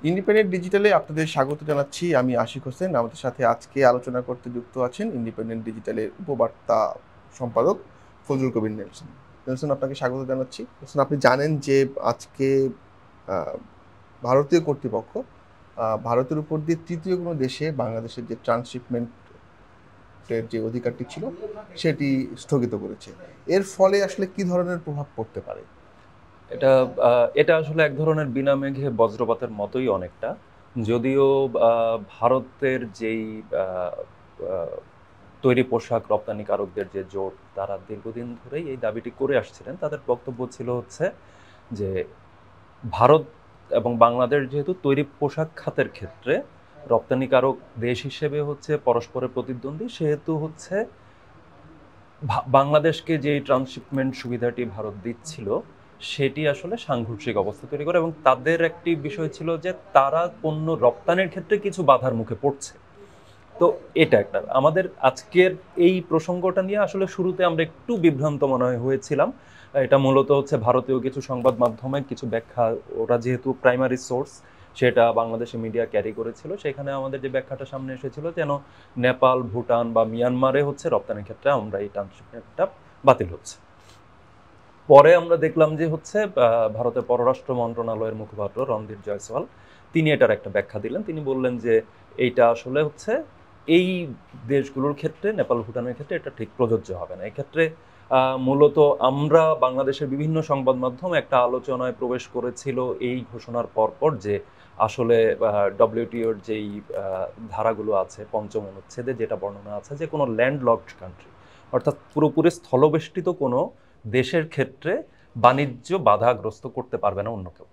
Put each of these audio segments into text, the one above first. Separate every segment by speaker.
Speaker 1: Independent ডিজিটালে আপনাদের স্বাগত জানাচ্ছি। আমি আশিক হোসেন। আমাদের সাথে আজকে আলোচনা করতে যুক্ত আছেন ইন্ডিপেন্ডেন্ট ডিজিটালের উপবার্তা সম্পাদক ফজলুল কবির নেলসন। নেলসন, আপনাকে স্বাগত জানাচ্ছি। নেলসন, আপনি জানেন যে আজকে আহ, ভারতীয় কর্তৃপক্ষ ভারতের উপর দিয়ে তৃতীয় কোনো দেশে বাংলাদেশের যে ট্রান্সশিপমেন্টের যে অধিকারটি ছিল সেটি স্থগিত করেছে। এর ফলে আসলে কি ধরনের প্রভাব পড়তে পারে?
Speaker 2: এটা এটা আসলে এক ধরনের বিনা মেঘে বজ্রপাতের মতোই অনেকটা। যদিও ভারতের যেই আহ, আহ, তৈরি পোশাক রপ্তানিকারকদের যে জোট, তারা দীর্ঘদিন ধরেই এই দাবিটি করে আসছিলেন। তাদের বক্তব্য ছিল হচ্ছে যে ভারত এবং বাংলাদেশ যেহেতু তৈরি পোশাক খাতের ক্ষেত্রে রপ্তানিকারক দেশ হিসেবে হচ্ছে পরস্পরের প্রতিদ্বন্দ্বী, সেহেতু হচ্ছে বাংলাদেশকে যে ট্রান্সশিপমেন্ট সুবিধাটি ভারত দিচ্ছিল সেটি আসলে সাংঘর্ষিক অবস্থা তৈরি করে, এবং তাদের একটি বিষয় ছিল যে তারা পণ্য রপ্তানির ক্ষেত্রে কিছু বাধার মুখে পড়ছে। তো এটা একটা আমাদের আজকের এই প্রসঙ্গটা নিয়ে আসলে শুরুতে আমরা একটু বিভ্রান্ত মনে হয়েছিলাম। এটা মূলত হচ্ছে ভারতীয় কিছু সংবাদ মাধ্যমে কিছু ব্যাখ্যা, ওরা যেহেতু প্রাইমারি সোর্স, সেটা বাংলাদেশে মিডিয়া ক্যারি করেছিল, সেখানে আমাদের যে ব্যাখ্যাটা সামনে এসেছিল যেন নেপাল, ভুটান বা মিয়ানমারে হচ্ছে রপ্তানির ক্ষেত্রে আমরা এই ট্রান্সশিপমেন্টটা বাতিল হচ্ছে। পরে আমরা দেখলাম যে হচ্ছে ভারতের পররাষ্ট্র মন্ত্রণালয়ের মুখপাত্র রণধীর জয়সওয়াল তিনি এটার একটা ব্যাখ্যা দিলেন। তিনি বললেন যে এইটা আসলে হচ্ছে এই দেশগুলোর ক্ষেত্রে, নেপাল ভুটানের ক্ষেত্রে এটা ঠিক প্রযোজ্য হবে না। এক্ষেত্রে মূলত আমরা বাংলাদেশের বিভিন্ন সংবাদ মাধ্যম একটা আলোচনায় প্রবেশ করেছিল এই ঘোষণার পরপর, যে আসলে ডব্লিউটিওর যেই ধারাগুলো আছে পঞ্চম অনুচ্ছেদে যেটা বর্ণনা আছে যে কোনো ল্যান্ডলকড কান্ট্রি, অর্থাৎ পুরোপুরি স্থলবেষ্টিত কোনো দেশের ক্ষেত্রে বাণিজ্য বাধাগ্রস্ত করতে পারবে না অন্য কেউ,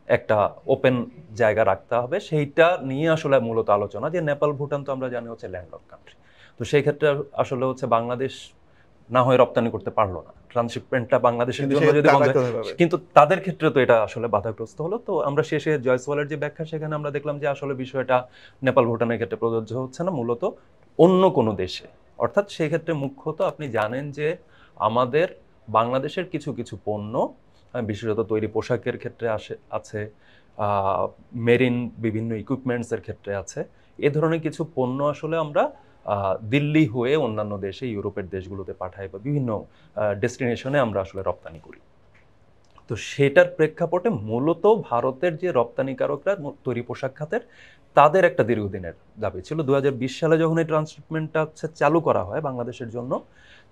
Speaker 2: একটা ওপেন জায়গা রাখতে হবে। সেইটা নিয়ে আসলে মূলত আলোচনা, যে নেপাল ভুটান তো আমরা জানি হচ্ছে ল্যান্ডলক কান্ট্রি। তো সেই ক্ষেত্রে আসলে হচ্ছে বাংলাদেশ না হয় রপ্তানি করতে পারলো না, ট্রান্সশিপমেন্টটা বাংলাদেশের
Speaker 1: কিন্তু
Speaker 2: জন্য
Speaker 1: সেক্ষেত্রে
Speaker 2: যদি বন্ধ
Speaker 1: তারা
Speaker 2: হয়,
Speaker 1: কোথায় পাবে?
Speaker 2: কিন্তু তাদের ক্ষেত্রে তো এটা আসলে বাধাগ্রস্ত হলো। তো আমরা শেষে জয়সওয়ালের যে ব্যাখ্যা, সেখানে আমরা দেখলাম যে আসলে বিষয়টা নেপাল ভুটানের ক্ষেত্রে প্রযোজ্য হচ্ছে না, মূলত অন্য কোনো দেশে। অর্থাৎ সেই ক্ষেত্রে মুখ্যত আপনি জানেন যে আমাদের বাংলাদেশের কিছু কিছু পণ্য, বিশেষত তৈরি পোশাকের ক্ষেত্রে আছে, মেরিন বিভিন্ন ইকুইপমেন্টসের ক্ষেত্রে আছে, এ ধরনের কিছু পণ্য আসলে আমরা দিল্লি হয়ে অন্যান্য দেশে, ইউরোপের দেশগুলোতে পাঠাই বা বিভিন্ন ডেস্টিনেশনে আমরা আসলে রপ্তানি করি। তো সেটার প্রেক্ষাপটে মূলত ভারতের যে রপ্তানিকারকরা তৈরি পোশাক খাতের, তাদের একটা দীর্ঘদিনের দাবি ছিল। 2020 সালে যখন এই ট্রান্সশিপমেন্টটা হচ্ছে চালু করা হয় বাংলাদেশের জন্য,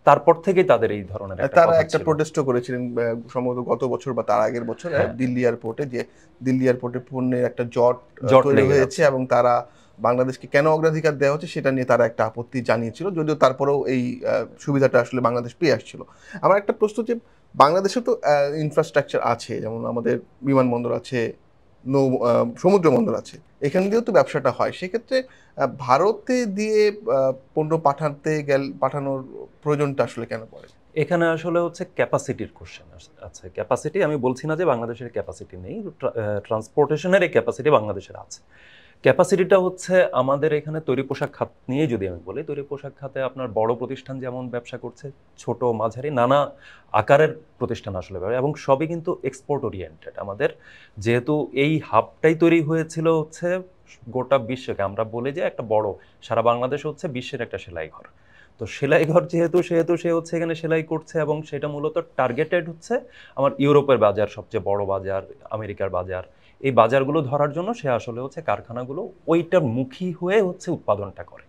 Speaker 2: তারপর থেকেই তাদের এই ধরনের একটা
Speaker 1: তারা
Speaker 2: কথা
Speaker 1: একটা
Speaker 2: ছিল।
Speaker 1: প্রোটেস্টও করেছিলেন সম্ভবত গত বছর বা তার আগের বছর,
Speaker 2: হ্যাঁ,
Speaker 1: দিল্লি এয়ারপোর্টে, যে দিল্লি এয়ারপোর্টে পণ্যের একটা জট
Speaker 2: জট
Speaker 1: তৈরি
Speaker 2: লেগে
Speaker 1: হয়েছে
Speaker 2: আছে।
Speaker 1: এবং তারা বাংলাদেশকে কেন অগ্রাধিকার দেওয়া হচ্ছে সেটা নিয়ে তারা একটা আপত্তি জানিয়েছিল, যদিও তারপরেও এই সুবিধাটা আসলে বাংলাদেশ পেয়ে আসছিল। আমার একটা প্রশ্ন, যে বাংলাদেশে তো ইনফ্রাস্ট্রাকচার আছে, যেমন আমাদের বিমানবন্দর আছে, নৌ সমুদ্র বন্দর আছে, এখান দিয়েও তো ব্যবসাটা হয়। সেক্ষেত্রে ভারতে দিয়ে পণ্য পাঠানোর প্রয়োজনটা আসলে কেন পড়ে?
Speaker 2: এখানে আসলে হচ্ছে ক্যাপাসিটির কোশ্চেন আছে। ক্যাপাসিটি, আমি বলছি না যে বাংলাদেশের ক্যাপাসিটি নেই, ট্রান্সপোর্টেশনের এই ক্যাপাসিটি বাংলাদেশের আছে। ক্যাপাসিটিটা হচ্ছে আমাদের এখানে তৈরি পোশাক খাত নিয়ে যদি আমি বলি, তৈরি পোশাক খাতে আপনার বড় প্রতিষ্ঠান যেমন ব্যবসা করছে, ছোট মাঝারি নানা আকারের প্রতিষ্ঠান আসলে এবং সবই কিন্তু এক্সপোর্ট ওরিয়েন্টেড। আমাদের যেহেতু এই হাবটাই তৈরি হয়েছিল হচ্ছে গোটা বিশ্বকে, আমরা বলি যে একটা বড়, সারা বাংলাদেশ হচ্ছে বিশ্বের একটা সেলাই ঘর। তো সেলাই ঘর যেহেতু, সেহেতু সে হচ্ছে এখানে সেলাই করছে, এবং সেটা মূলত টার্গেটেড হচ্ছে আমার ইউরোপের বাজার, সবচেয়ে বড় বাজার, আমেরিকার বাজার, এই বাজারগুলো ধরার জন্য সে আসলে হচ্ছে কারখানাগুলো ওইটার মুখী হয়ে হচ্ছে উৎপাদনটা করে।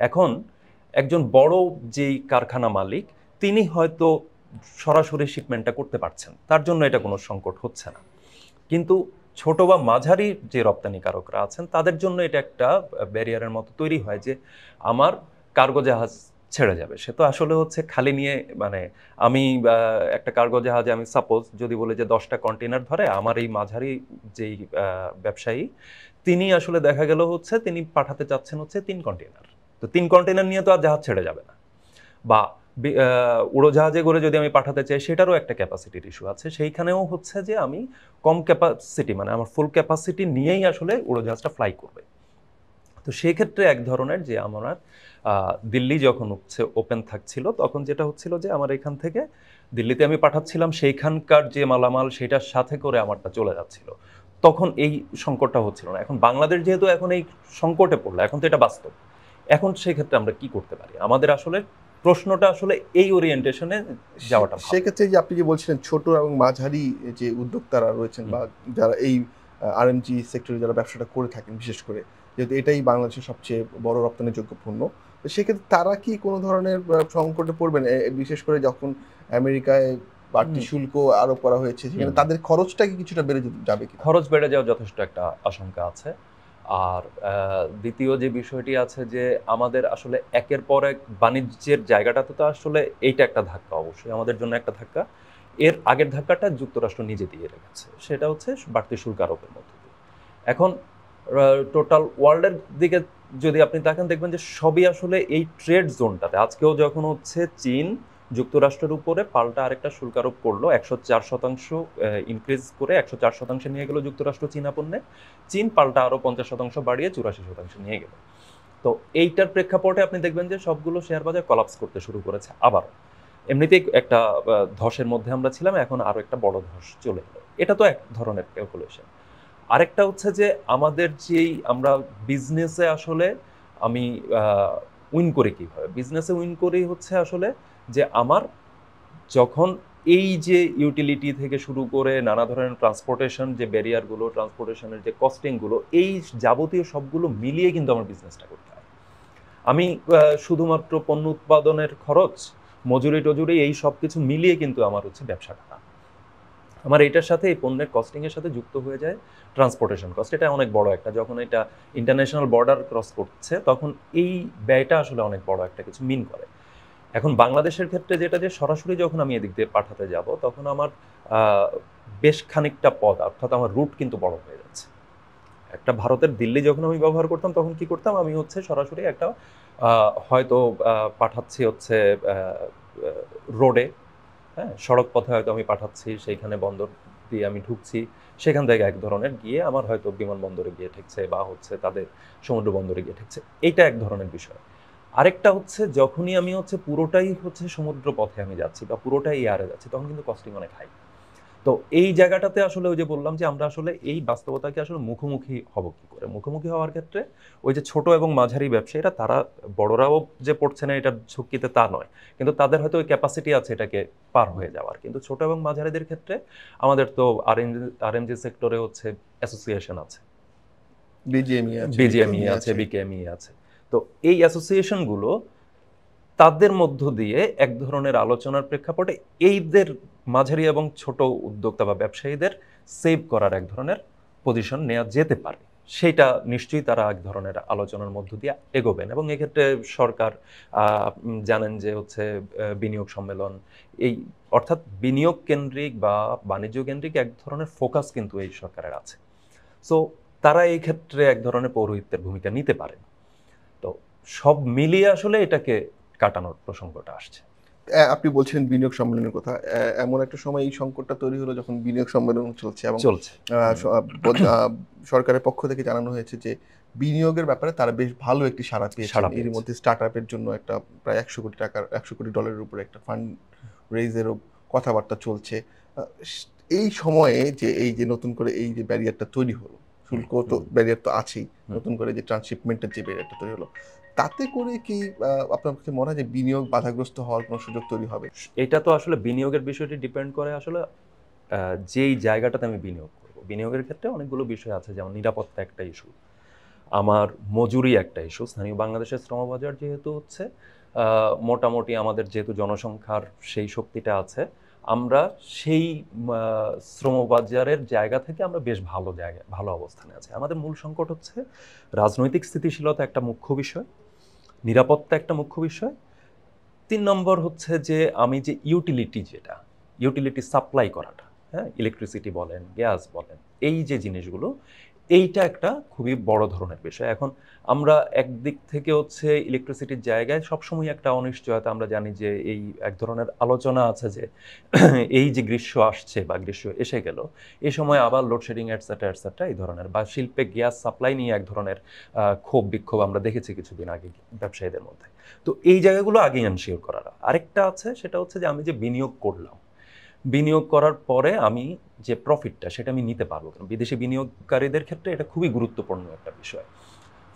Speaker 2: এখন একজন বড় যেই কারখানা মালিক, তিনি হয়তো সরাসরি শিপমেন্টটা করতে পারছেন, তার জন্য এটা কোনো সংকট হচ্ছে না। কিন্তু ছোট বা মাঝারি যে রপ্তানিকারকরা আছেন, তাদের জন্য এটা একটা ব্যারিয়ারের মতো তৈরি হয়, যে আমার কার্গো জাহাজ ছেড়ে যাবে, সে তো আসলে হচ্ছে খালি নিয়ে, মানে আমি একটা কার্গো জাহাজে আমি সাপোজ যদি বলি যে 10টা কন্টেনার ধরে, আমার এই মাঝারি যেই ব্যবসায়ী, তিনি আসলে দেখা গেল হচ্ছে তিনি পাঠাতে চাচ্ছেন হচ্ছে 3 কন্টেনার। তো 3 কন্টেনার নিয়ে তো আর জাহাজ ছেড়ে যাবে না। বা উড়োজাহাজে করে যদি আমি পাঠাতে চাই, সেটারও একটা ক্যাপাসিটির ইস্যু আছে। সেইখানেও হচ্ছে যে আমি কম ক্যাপাসিটি, মানে আমার ফুল ক্যাপাসিটি নিয়েই আসলে উড়োজাহাজটা ফ্লাই করবে। তো সেই ক্ষেত্রে এক ধরনের যে আমার দিল্লি যখন হচ্ছে ওপেন থাকছিল, তখন যেটা হচ্ছিল যে আমার এখান থেকে দিল্লিতে আমি পাঠাচ্ছিলাম, সেইখানকার যে মালামাল সেটার সাথে করে আমারটা চলে যাচ্ছিল। তখন এই সংকটটা হচ্ছিল না। এখন বাংলাদেশ যেহেতু এখন এই সংকটে পড়লো, এখন তো এটা বাস্তব। এখন সেক্ষেত্রে আমরা কি করতে পারি? আমাদের আসলে প্রশ্নটা আসলে এই ওরিয়েন্টেশনে যাওয়াটা ভালো।
Speaker 1: সেক্ষেত্রে যে আপনি যে বলছিলেন ছোট এবং মাঝারি যে উদ্যোক্তারা রয়েছেন বা যারা এই আরএমজি সেক্টরে যারা ব্যবসাটা করে থাকেন, বিশেষ করে যেহেতু এটাই বাংলাদেশের সবচেয়ে বড় রপ্তানিযোগ্য পণ্য, তো সেক্ষেত্রে তারা কি কোনো ধরনের সংকটে পড়বেন? বিশেষ করে যখন আমেরিকায় বাড়তি শুল্ক আরোপ করা হয়েছে, সেখানে তাদের খরচটা কি কিছুটা বেড়ে যাবে কি?
Speaker 2: খরচ বেড়ে যাওয়ার যথেষ্ট একটা আশঙ্কা আছে। আর দ্বিতীয় যে বিষয়টি আছে যে আমাদের আসলে একের পর এক বাণিজ্যের জায়গাটাতে তো আসলে এইটা একটা ধাক্কা, অবশ্যই আমাদের জন্য একটা ধাক্কা। এর আগের ধাক্কাটা যুক্তরাষ্ট্র নিজে দিয়ে রেখেছে, সেটা হচ্ছে বাড়তি শুল্ক আরোপের মধ্য দিয়ে। এখন টোটাল ওয়ার্ল্ডের দিকে যদি আপনি দেখেন, দেখবেন যে সবই আসলে এই ট্রেড জোনটাতে আজকেও যখন হচ্ছে চীন যুক্তরাষ্ট্রের উপরে পাল্টা আরেকটা শুল্ক আরোপ করলো, 104% ইনক্রিজ করে 104% নিয়ে গেল যুক্তরাষ্ট্র চীনা পণ্যে। চীন পাল্টা আরো 50% বাড়িয়ে 84% নিয়ে গেল। তো এইটার প্রেক্ষাপটে আপনি দেখবেন যে সবগুলো শেয়ার বাজার কলাপস করতে শুরু করেছে আবার। এমনিতেই একটা ধসের মধ্যে আমরা ছিলাম, এখন আরো একটা বড় ধস চলে এলো। এটা তো এক ধরনের ক্যালকুলেশন। আরেকটা হচ্ছে যে আমাদের যেই আমরা বিজনেসে আসলে আমি উইন করি কীভাবে? বিজনেসে উইন করি হচ্ছে আসলে যে আমার যখন এই যে ইউটিলিটি থেকে শুরু করে নানা ধরনের ট্রান্সপোর্টেশন যে ব্যারিয়ারগুলো, ট্রান্সপোর্টেশনের যে কস্টিংগুলো, এই যাবতীয় সবগুলো মিলিয়ে কিন্তু আমার বিজনেসটা করতে হয়। আমি শুধুমাত্র পণ্য উৎপাদনের খরচ, মজুরি টজুরি এই সব কিছু মিলিয়ে কিন্তু আমার হচ্ছে ব্যবসাটা না। আমার এটার সাথে এই পণ্যের কস্টিংয়ের সাথে যুক্ত হয়ে যায় ট্রান্সপোর্টেশন কস্ট। এটা অনেক বড় একটা, যখন এটা ইন্টারন্যাশনাল বর্ডার ক্রস করছে তখন এই ব্যয়টা আসলে অনেক বড় একটা কিছু মিন করে। এখন বাংলাদেশের ক্ষেত্রে যেটা যে সরাসরি যখন আমি এদিক দিয়ে পাঠাতে যাব, তখন আমার বেশ খানিকটা পথ, অর্থাৎ আমার রুট কিন্তু বড় হয়ে যাচ্ছে। একটা ভারতের দিল্লি যখন আমি ব্যবহার করতাম, তখন কি করতাম, আমি হচ্ছে সরাসরি একটা হয়তো পাঠাচ্ছি হচ্ছে রোডে, হ্যাঁ, সড়ক পথে হয়তো আমি পাঠাচ্ছি, সেইখানে বন্দর দিয়ে আমি ঢুকছি, সেখান থেকে এক ধরনের গিয়ে আমার হয়তো বিমানবন্দরে গিয়ে ঠেকছে বা হচ্ছে তাদের সমুদ্র বন্দরে গিয়ে ঠেকছে, এইটা এক ধরনের বিষয়। আরেকটা হচ্ছে যখনই আমি হচ্ছে পুরোটাই হচ্ছে সমুদ্র পথে আমি যাচ্ছি বা পুরোটাই এয়ারে যাচ্ছি, তখন কিন্তু কস্টিং অনেক হাই। তো এই জায়গাটাতে আসলে ওই যে বললাম যে আমরা আসলে এই বাস্তবতাকে আসলে মুখোমুখি হব কি করে? মুখোমুখি হওয়ার ক্ষেত্রে ওই যে ছোট এবং মাঝারি ব্যবসায়ীরা, তারা বড়রাও যে পড়ছে না এটার ঝুঁকিতে তা নয়, কিন্তু তাদের হয়তো ওই ক্যাপাসিটি আছে এটাকে পার হয়ে যাওয়ার। কিন্তু ছোট এবং মাঝারিদের ক্ষেত্রে আমাদের তো আরএমজি সেক্টরে হচ্ছে অ্যাসোসিয়েশন আছে, বিজিএমই আছে, বিকেএমই আছে। তো এই অ্যাসোসিয়েশনগুলো তাদের মধ্য দিয়ে এক ধরনের আলোচনার প্রেক্ষাপটে এইদের মাঝারি এবং ছোট উদ্যোক্তা বা ব্যবসায়ীদের সেভ করার এক ধরনের পজিশন নেওয়া যেতে পারে। সেটা নিশ্চয়ই তারা এক ধরনের আলোচনার মধ্য দিয়ে এগোবেন। এবং এক্ষেত্রে সরকার জানেন যে হচ্ছে বিনিয়োগ সম্মেলন, এই অর্থাৎ বিনিয়োগ কেন্দ্রিক বা বাণিজ্য কেন্দ্রিক এক ধরনের ফোকাস কিন্তু এই সরকারের আছে। সো তারা এই ক্ষেত্রে এক ধরনের পৌরোহিত্যের ভূমিকা নিতে পারেন। তো সব মিলিয়ে আসলে এটাকে কাটানোর প্রসঙ্গটা আসছে।
Speaker 1: আপনি বলছিলেন বিনিয়োগ সম্মেলনের কথা। এমন একটা সময় এই সংকটটা তৈরি হলো যখন বিনিয়োগ সম্মেলন চলছে এবং সরকারের পক্ষ থেকে জানানো হয়েছে যে বিনিয়োগের ব্যাপারে তারা বেশ ভালো একটি সাড়া পেয়েছেন। এর মধ্যে স্টার্টআপের জন্য একটা প্রায় 100 কোটি ডলারের উপরে একটা ফান্ড রেইজেরও কথাবার্তা চলছে। এই সময়ে যে এই যে নতুন করে এই যে ব্যারিয়ারটা তৈরি হলো, শুল্ক তো ব্যারিয়ার তো আছেই, নতুন করে যে ট্রান্সশিপমেন্টের যে ব্যারিয়ারটা তৈরি হলো, তাতে করে কি আপনার কাছে মনে হয় যে বিনিয়োগ বাধাগ্রস্ত হওয়ার কোনো সুযোগ তৈরি হবে?
Speaker 2: এটা তো আসলে বিনিয়োগের বিষয়টি ডিপেন্ড করে আসলে যেই জায়গাটাতে আমি বিনিয়োগ করব। বিনিয়োগের ক্ষেত্রে অনেকগুলো বিষয় আছে, যেমন নিরাপত্তা একটা ইস্যু, আমার মজুরি একটা ইস্যু। স্থানীয় বাংলাদেশের শ্রমবাজার যেহেতু হচ্ছে মোটামুটি আমাদের যেহেতু জনসংখ্যার সেই শক্তিটা আছে, আমরা সেই শ্রমবাজারের জায়গা থেকে আমরা বেশ ভালো অবস্থানে আছি। আমাদের মূল সংকট হচ্ছে রাজনৈতিক স্থিতিশীলতা একটা মুখ্য বিষয়, নিরাপত্তা একটা মুখ্য বিষয়। 3 নম্বর হচ্ছে যে আমি যে ইউটিলিটি সাপ্লাই করাটা, হ্যাঁ, ইলেকট্রিসিটি বলেন, গ্যাস বলেন, এই যে জিনিসগুলো, এইটা একটা খুবই বড় ধরনের বিষয়। এখন আমরা একদিক থেকে হচ্ছে ইলেকট্রিসিটির জায়গায় সবসময় একটা অনিশ্চয়তা, আমরা জানি যে এই এক ধরনের আলোচনা আছে যে এই যে গ্রীষ্ম আসছে বা গ্রীষ্ম এসে গেল, এই সময় আবার লোডশেডিং এটসেট্রা এই ধরনের, বা শিল্পে গ্যাস সাপ্লাই নিয়ে এক ধরনের ক্ষোভ বিক্ষোভ আমরা দেখেছি কিছুদিন আগে ব্যবসায়ীদের মধ্যে। তো এই জায়গাগুলো আগে এনশিওর করার। আরেকটা আছে, সেটা হচ্ছে যে আমি যে বিনিয়োগ করলাম, বিনিয়োগ করার পরে আমি যে প্রফিটটা সেটা আমি নিতে পারবো কেন। বিদেশি বিনিয়োগকারীদের ক্ষেত্রে এটা খুবই গুরুত্বপূর্ণ একটা বিষয়।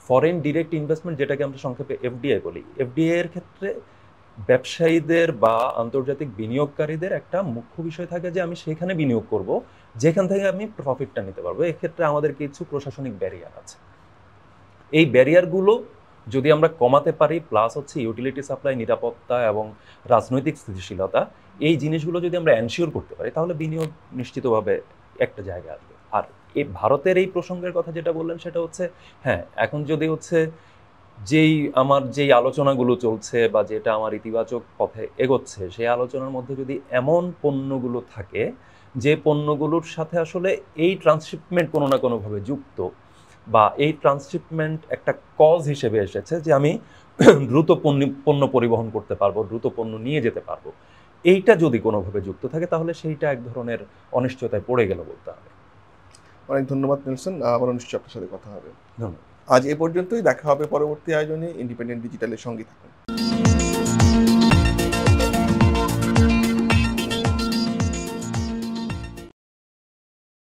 Speaker 2: ফরেন ডিরেক্ট ইনভেস্টমেন্ট, যেটাকে আমরা সংক্ষেপে এফডিআই বলি, এফডিআই এর ক্ষেত্রে ব্যবসায়ীদের বা আন্তর্জাতিক বিনিয়োগকারীদের একটা মুখ্য বিষয় থাকে যে আমি সেখানে বিনিয়োগ করব যেখান থেকে আমি প্রফিটটা নিতে পারবো। এক্ষেত্রে আমাদের কিছু প্রশাসনিক ব্যারিয়ার আছে। এই ব্যারিয়ারগুলো যদি আমরা কমাতে পারি, প্লাস হচ্ছে ইউটিলিটি সাপ্লাই, নিরাপত্তা এবং রাজনৈতিক স্থিতিশীলতা, এই জিনিসগুলো যদি আমরা এনশিওর করতে পারি, তাহলে বিনিয়োগ নিশ্চিতভাবে একটা জায়গায় আসবে। আর এই ভারতের এই প্রসঙ্গের কথা যেটা বললেন সেটা হচ্ছে, হ্যাঁ, এখন যদি হচ্ছে যেই আলোচনাগুলো চলছে বা যেটা আমার ইতিবাচক পথে এগোচ্ছে, সেই আলোচনার মধ্যে যদি এমন পণ্যগুলো থাকে যে পণ্যগুলোর সাথে আসলে এই ট্রান্সশিপমেন্ট কোনো না কোনোভাবে যুক্ত, বা এই ট্রান্সশিপমেন্ট একটা কজ হিসেবে এসেছে যে আমি দ্রুত পণ্য পরিবহন করতে পারবো, দ্রুত পণ্য নিয়ে যেতে পারবো, এইটা যদি কোনোভাবে যুক্ত থাকে তাহলে সেইটা এক ধরনের অনিশ্চয়তায় পড়ে গেল বলতে হবে।
Speaker 1: অনেক ধন্যবাদ নেলসন, আবারও নিশ্চয়ই আপনার সাথে কথা হবে।
Speaker 2: ধন্যবাদ।
Speaker 1: আজ এ পর্যন্তই, দেখা হবে পরবর্তী আয়োজনে। ইন্ডিপেন্ডেন্ট ডিজিটালের সঙ্গে থাকুন।